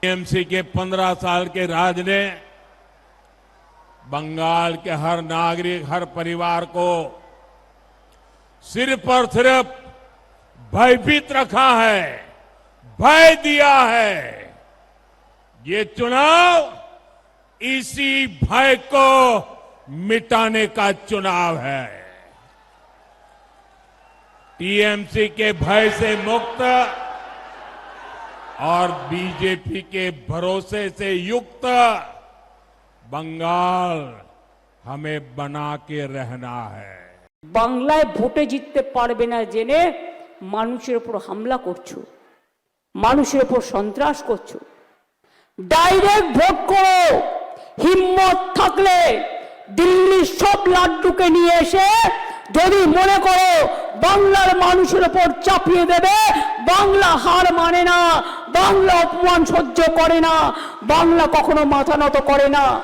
TMC के 15 साल के राज ने बंगाल के हर नागरिक, हर परिवार को सिर्फ और सिर्फ भयभीत रखा है, भय दिया है। ये चुनाव इसी भय को मिटाने का चुनाव है। टीएमसी के भय से मुक्त और बीजेपी के भरोसे से युक्त बंगाल हमें बना के रहना है। বাংলায় ভোটে জিততে পারবে না জেনে মানুষের উপর হামলা করছো, মানুষের উপর সন্ত্রাস করছো। ডাইরেক্ট ভোট করো। হিম্মত থাকলে দিল্লির সব লাড্ডুকে নিয়ে এসে যদি মনে করো বাংলার মানুষের উপর চাপিয়ে দেবে, বাংলা হার মানে না, বাংলা অপমান সহ্য করে না, বাংলা কখনো মাথা নত করে না।